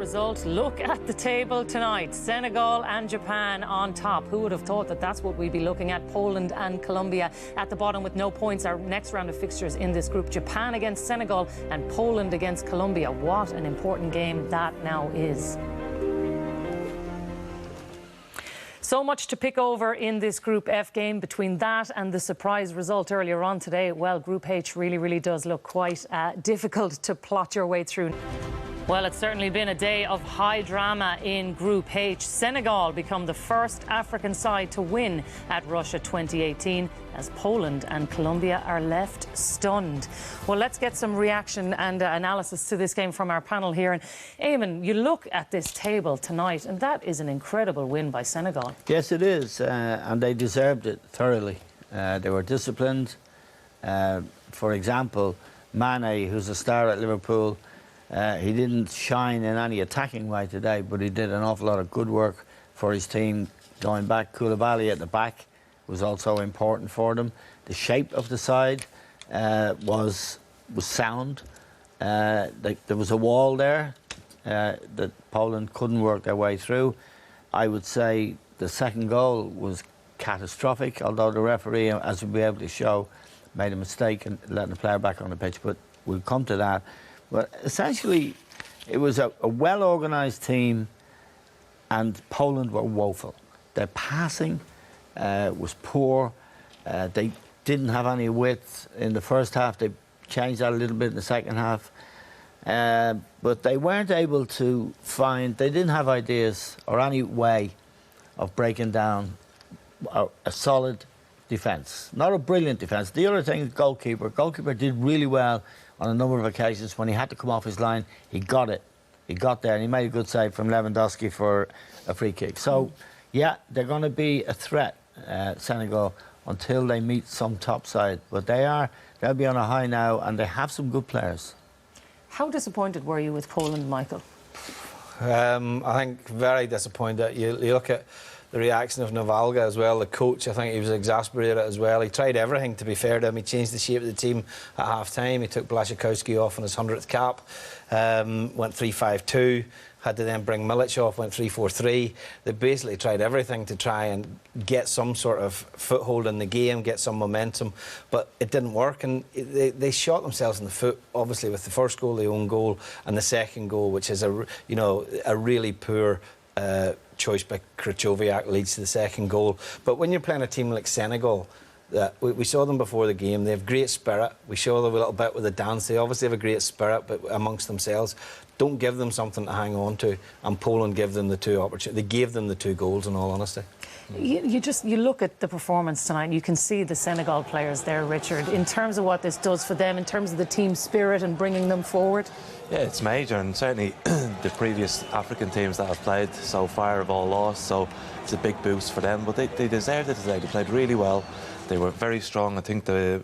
result. Look at the table tonight. Senegal and Japan on top. Who would have thought that that's what we'd be looking at? Poland and Colombia at the bottom with no points. Our next round of fixtures in this group. Japan against Senegal and Poland against Colombia. What an important game that now is. So much to pick over in this Group F game. Between that and the surprise result earlier on today, well, Group H really does look quite difficult to plot your way through. Well, it's certainly been a day of high drama in Group H. Senegal become the first African side to win at Russia 2018 as Poland and Colombia are left stunned. Well, let's get some reaction and analysis to this game from our panel here. And Eamon, you look at this table tonight and that is an incredible win by Senegal. Yes, it is, and they deserved it thoroughly. They were disciplined. For example, Mane, who's a star at Liverpool, he didn't shine in any attacking way today, but he did an awful lot of good work for his team going back. Koulibaly at the back was also important for them. The shape of the side was sound. There was a wall there that Poland couldn't work their way through. I would say the second goal was catastrophic, although the referee, as we'll be able to show, made a mistake in letting the player back on the pitch, but we'll come to that. But essentially, it was a well-organised team, and Poland were woeful. Their passing was poor. They didn't have any width in the first half. They changed that a little bit in the second half. But they weren't able to find... They didn't have ideas or any way of breaking down a solid defence. Not a brilliant defence. The other thing is goalkeeper. Goalkeeper did really well on a number of occasions. When he had to come off his line, he got it. He got there and he made a good save from Lewandowski for a free kick. So, yeah, they're going to be a threat, Senegal, until they meet some top side. But they'll be on a high now, and they have some good players. How disappointed were you with Poland, Michael? I think very disappointed. You look at the reaction of Navalga as well, the coach. I think he was exasperated as well. He tried everything, to be fair to him. He changed the shape of the team at half-time. He took Blaszczykowski off on his 100th cap, went 3-5-2, had to then bring Milic off, went 3-4-3. They basically tried everything to try and get some sort of foothold in the game, get some momentum, but it didn't work, and they shot themselves in the foot, obviously, with the first goal, the own goal, and the second goal, which is a really poor choice by Krychowiak, leads to the second goal. But when you're playing a team like Senegal, we saw them before the game, they have great spirit. We show them a little bit with the dance. They obviously have a great spirit, but amongst themselves, don't give them something to hang on to. And Poland gave them the two opportunities. They gave them the two goals, in all honesty. You look at the performance tonight and you can see the Senegal players there, Richard, in terms of what this does for them, in terms of the team spirit and bringing them forward. Yeah, it's major, and certainly the previous African teams that have played so far have all lost, so it's a big boost for them. But they deserved it today. They played really well. They were very strong. I think the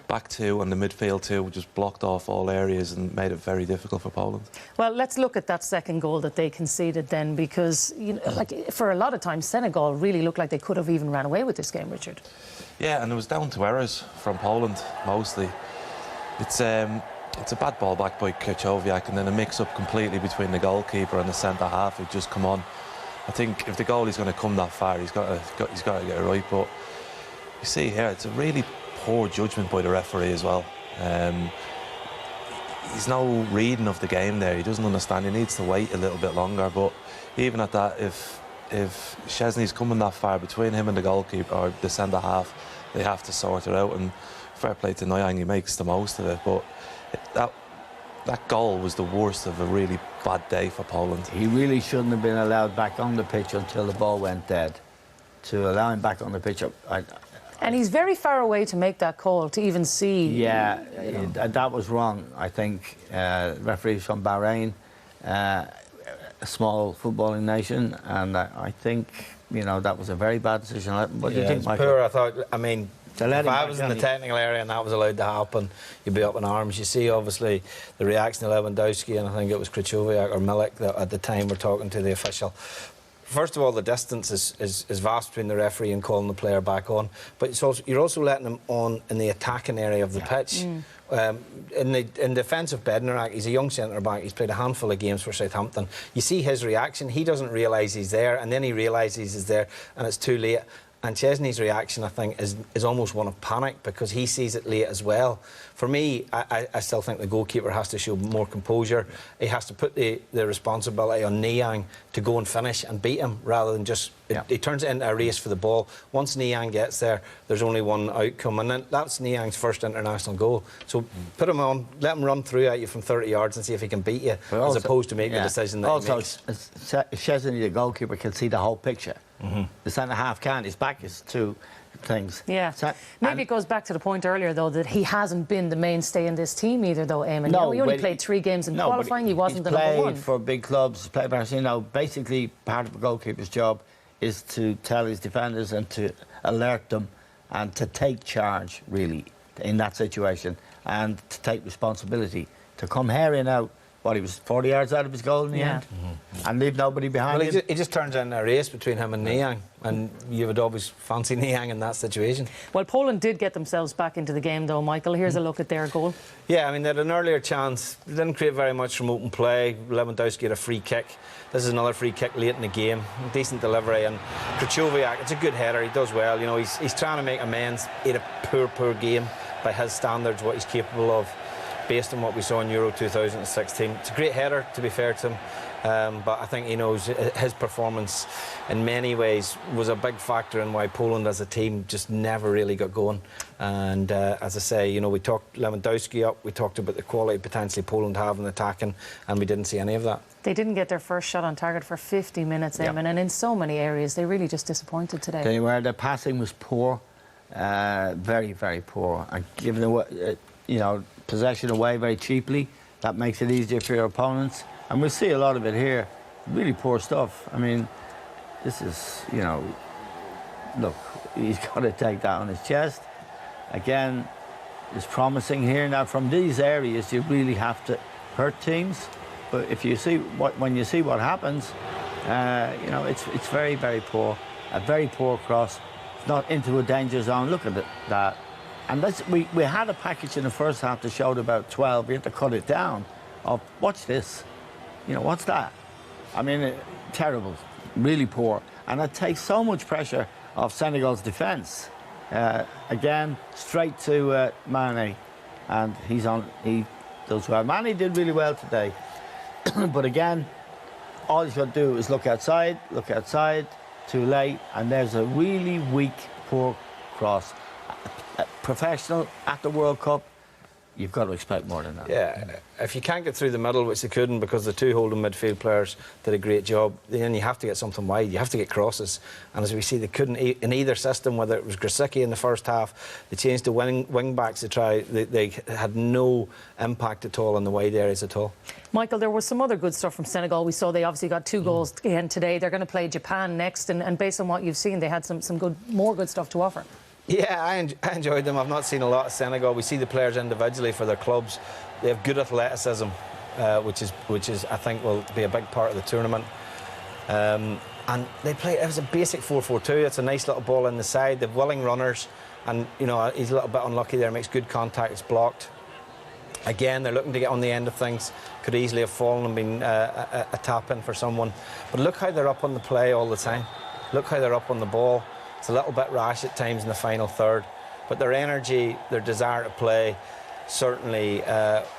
back two and the midfield two just blocked off all areas and made it very difficult for Poland. Well, let's look at that second goal that they conceded then, because for a lot of times Senegal really looked like they could have even ran away with this game, Richard. Yeah, and it was down to errors from Poland mostly. It's a bad ball back by Krychowiak, and then a mix-up completely between the goalkeeper and the centre-half who just come on. I think if the goalie's going to come that far, he's got to get it right. But you see here, it's a really poor judgment by the referee as well. He's no reading of the game there. He doesn't understand. He needs to wait a little bit longer. But even at that, if Szczesny's coming that far between him and the goalkeeper or the centre half, they have to sort it out. And fair play to Nyang, he makes the most of it. But that goal was the worst of a really bad day for Poland. He really shouldn't have been allowed back on the pitch until the ball went dead. To allow him back on the pitch, and he's very far away to make that call, to even see... Yeah, that was wrong, I think. Referees from Bahrain, a small footballing nation, and I think, that was a very bad decision. What do you think, Michael? Poor, I thought. I mean, if I was in the technical area and that was allowed to happen, you'd be up in arms. You see, obviously, the reaction of Lewandowski, and I think it was Krychowiak or Milic that at the time were talking to the official first of all, the distance is vast between the referee and calling the player back on, but it's also, you're also letting him on in the attacking area of the pitch. In defensive Bednarak, he's a young centre-back. He's played a handful of games for Southampton. You see his reaction. He doesn't realise he's there, and then he realises he's there, and it's too late. And Chesney's reaction, I think, is almost one of panic, because he sees it late as well. For me, I still think the goalkeeper has to show more composure. He has to put the responsibility on Niang to go and finish and beat him, rather than just... He turns it into a race for the ball. Once Niang gets there, there's only one outcome, and then that's Niang's first international goal. So put him on, let him run through at you from 30 yards and see if he can beat you, as opposed to making the decision that he makes. Also, Chesney, the goalkeeper, can see the whole picture. The centre-half can't. His back is to things. Yeah. Maybe it goes back to the point earlier, though, that he hasn't been the mainstay in this team either, though, Eamon. No, he only played 3 games in qualifying. He wasn't the number one. He's played for big clubs. Played for, basically part of a goalkeeper's job is to tell his defenders and to alert them and to take charge, really, in that situation, and to take responsibility, to come herring out. What, he was 40 yards out of his goal in the end? And leave nobody behind him? He just turns in a race between him and Niang, and you would always fancy Niang in that situation. Well, Poland did get themselves back into the game, though, Michael. Here's a look at their goal. Yeah, I mean, they had an earlier chance. They didn't create very much from open play. Lewandowski had a free kick. This is another free kick late in the game. Decent delivery. And Krychowiak, it's a good header. He does well. You know, he's trying to make amends. He had a poor game by his standards, what he's capable of, based on what we saw in Euro 2016. It's a great header, to be fair to him, but I think he knows his performance in many ways was a big factor in why Poland as a team just never really got going. And as I say, you know, we talked Lewandowski up, we talked about the quality potentially Poland have in attacking, and we didn't see any of that. They didn't get their first shot on target for 50 minutes, Eamon, and in so many areas they really just disappointed today. They were. Their passing was poor, very, very poor, and given possession away very cheaply, that makes it easier for your opponents. And we'll see a lot of it here. Really poor stuff. I mean, this is, look, he's got to take that on his chest. Again, it's promising here. Now, from these areas, you really have to hurt teams. But if you see when you see what happens, it's very, very poor. A very poor cross. It's not into a danger zone. Look at that. And we had a package in the first half that showed about 12. We had to cut it down. Watch this. What's that? I mean, terrible, really poor. And it takes so much pressure off Senegal's defence. Again, straight to Mane. And he does well. Mane did really well today. But again, all he's got to do is look outside, too late. And there's a really weak, poor cross. Professional at the World Cup, you've got to expect more than that. Yeah, if you can't get through the middle, which they couldn't because the 2 holding midfield players did a great job, then you have to get something wide. You have to get crosses. And as we see, they couldn't in either system, whether it was Grzycki in the first half, they changed to wing backs to try. They had no impact at all in the wide areas at all. Michael, there was some other good stuff from Senegal. We saw they obviously got 2 goals again today. They're going to play Japan next, and based on what you've seen, they had some more good stuff to offer. Yeah, I enjoyed them. I've not seen a lot of Senegal. We see the players individually for their clubs. They have good athleticism, which is I think will be a big part of the tournament. And they play. It was a basic 4-4-2. It's a nice little ball in the side. They've willing runners, and he's a little bit unlucky there. Makes good contact. It's blocked. Again, they're looking to get on the end of things. Could easily have fallen and been a tap in for someone. But look how they're up on the play all the time. Look how they're up on the ball. It's a little bit rash at times in the final third, but their energy, their desire to play certainly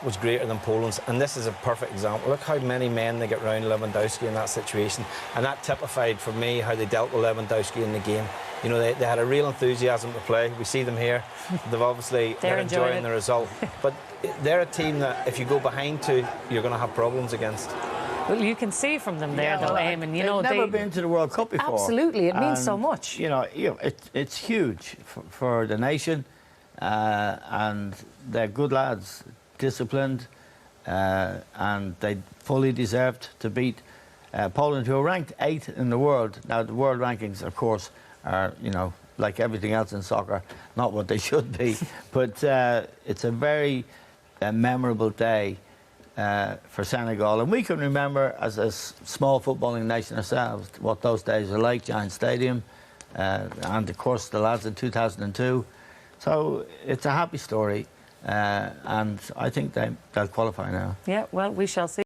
was greater than Poland's, and this is a perfect example. Look how many men they get round Lewandowski in that situation, and that typified for me how they dealt with Lewandowski in the game. They had a real enthusiasm to play. We see them here. They've obviously they're enjoying the result, but they're a team that if you go behind 2, you're going to have problems against. Well, you can see from them there, though, Eamon. They've never been to the World Cup before. Absolutely, it means so much. It's huge for the nation, and they're good lads, disciplined, and they fully deserved to beat Poland, who are ranked 8th in the world. Now, the world rankings, of course, are like everything else in soccer, not what they should be. But it's a very memorable day for Senegal. And we can remember, as a small footballing nation ourselves, what those days were like, Giant Stadium, and of course the lads in 2002. So it's a happy story, and I think they'll qualify now. Yeah, well, we shall see.